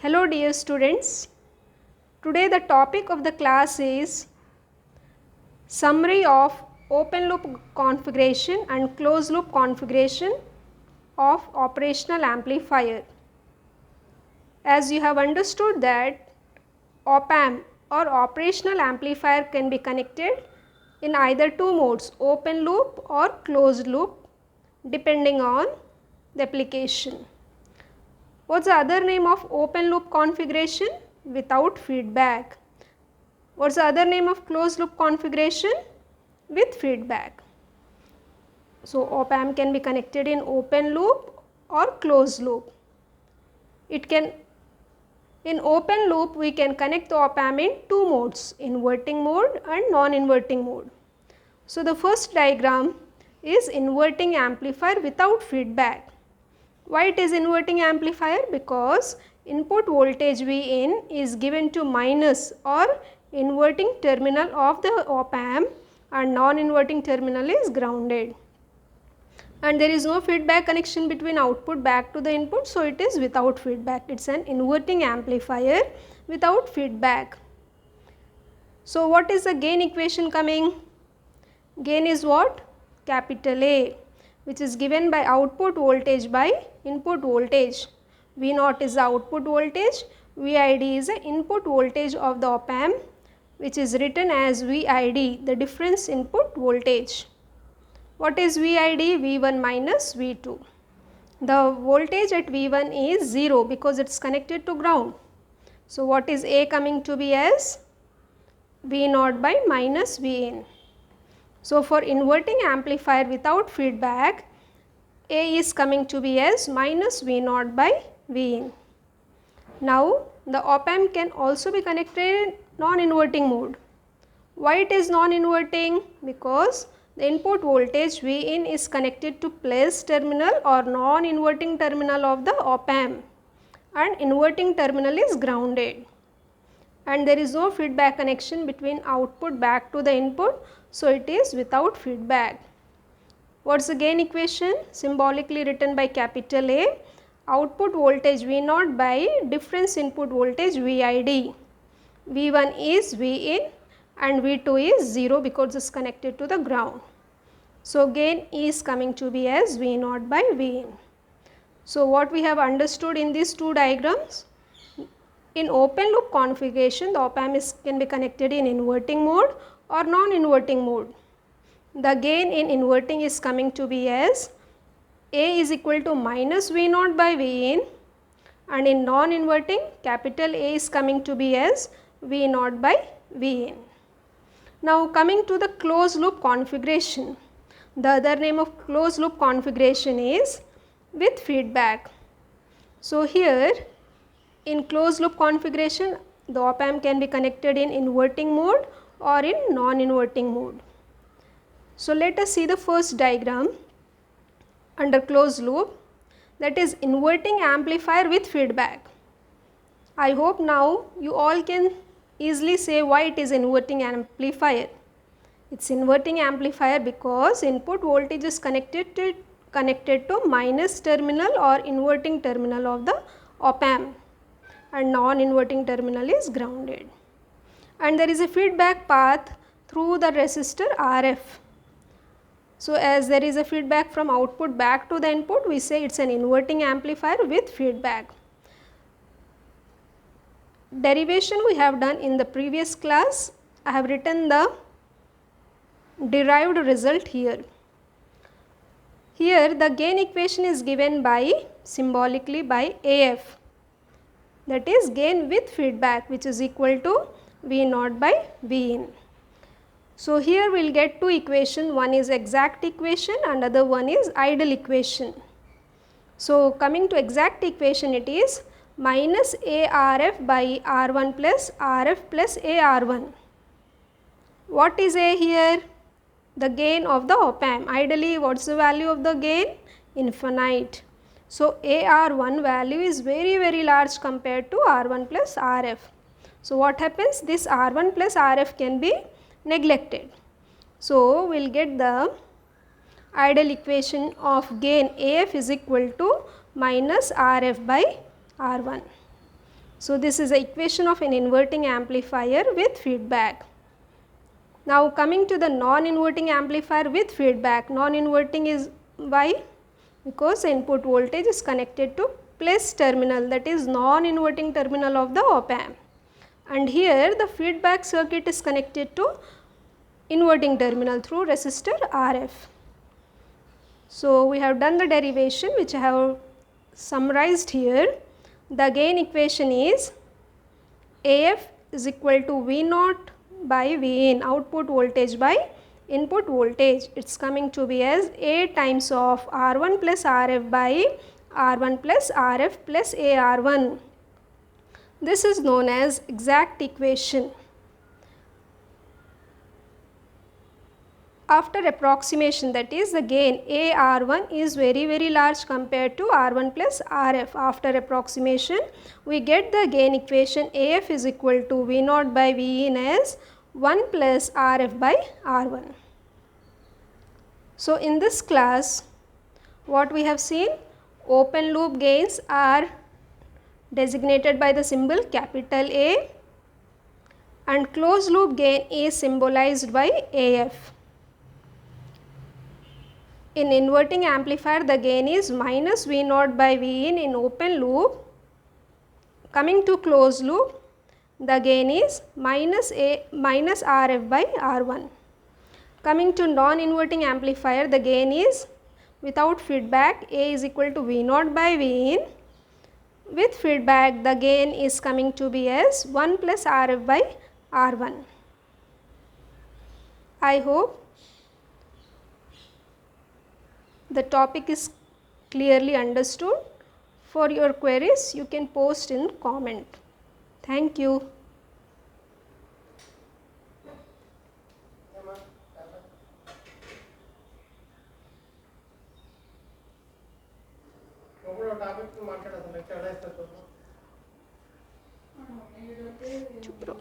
Hello dear students, today the topic of the class is summary of open loop configuration and closed loop configuration of operational amplifier. As you have understood that op-amp or operational amplifier can be connected in either two modes, open loop or closed loop, depending on the application. What's the other name of open loop configuration? Without feedback. What's the other name of closed loop configuration? With feedback. So op-amp can be connected in open loop or closed loop. In open loop we can connect the op-amp in two modes, inverting mode and non-inverting mode. So the first diagram is inverting amplifier without feedback. Why it is inverting amplifier? Because input voltage Vin is given to minus or inverting terminal of the op-amp and non-inverting terminal is grounded. And there is no feedback connection between output back to the input, so it is without feedback. It is an inverting amplifier without feedback. So what is the gain equation coming? Gain is what? Capital A, which is given by output voltage by input voltage. V0 is the output voltage, VID is the input voltage of the op-amp, which is written as VID, the difference input voltage. What is VID? V1 minus V2. The voltage at V1 is 0 because it is connected to ground. So what is A coming to be as? V0 by minus Vin. So for inverting amplifier without feedback, A is coming to be as minus V0 by Vin. Now the op-amp can also be connected in non-inverting mode. Why it is non-inverting? Because the input voltage Vin is connected to plus terminal or non-inverting terminal of the op-amp and inverting terminal is grounded. And there is no feedback connection between output back to the input, so it is without feedback. What's the gain equation? Symbolically written by capital A, output voltage V0 by difference input voltage VID. V1 is Vin and V2 is 0 because it is connected to the ground. So gain is coming to be as V0 by Vin. So what we have understood in these two diagrams? In open loop configuration, the op-amp can be connected in inverting mode or non-inverting mode. The gain in inverting is coming to be as A is equal to minus V0 by Vin, and in non-inverting, capital A is coming to be as V0 by Vin. Now coming to the closed loop configuration. The other name of closed loop configuration is with feedback. So here in closed loop configuration, the op-amp can be connected in inverting mode or in non-inverting mode. So let us see the first diagram under closed loop, that is inverting amplifier with feedback. I hope now you all can easily say why it is inverting amplifier. It is inverting amplifier because input voltage is connected to minus terminal or inverting terminal of the op-amp and non-inverting terminal is grounded. And there is a feedback path through the resistor RF. So as there is a feedback from output back to the input, we say it is an inverting amplifier with feedback. Derivation we have done in the previous class. I have written the derived result here. Here the gain equation is given by symbolically by AF, that is gain with feedback, which is equal to V0 by Vin. So here we will get two equations, one is exact equation and other one is ideal equation. So coming to exact equation, it is minus ARF by R1 plus RF plus AR1. What is A here? The gain of the op-amp. Ideally, what is the value of the gain? Infinite. So AR1 value is very large compared to R1 plus RF. So what happens? This R1 plus RF can be neglected. So we will get the ideal equation of gain AF is equal to minus RF by R1. So, this is the equation of an inverting amplifier with feedback. Now, coming to the non-inverting amplifier with feedback, non-inverting is why? Because the input voltage is connected to plus terminal, that is non-inverting terminal of the op amp, and here the feedback circuit is connected to inverting terminal through resistor RF. So, we have done the derivation which I have summarized here. The gain equation is AF is equal to V naught by V in, output voltage by input voltage. It is coming to be as A times of R1 plus RF by R1 plus RF plus AR1. This is known as exact equation. After approximation, that is the gain AR1 is very large compared to R1 plus RF. After approximation, we get the gain equation AF is equal to V naught by V in as 1 plus RF by R1. So, in this class, what we have seen, open loop gains are designated by the symbol capital A and closed loop gain is symbolized by AF. In inverting amplifier, the gain is minus V naught by V in open loop. Coming to closed loop, the gain is minus RF by R1. Coming to non-inverting amplifier, the gain is without feedback, A is equal to V naught by V in. With feedback, the gain is coming to be as 1 plus RF by R1. I hope the topic is clearly understood. For your queries, you can post in comment. Thank you. Chupro.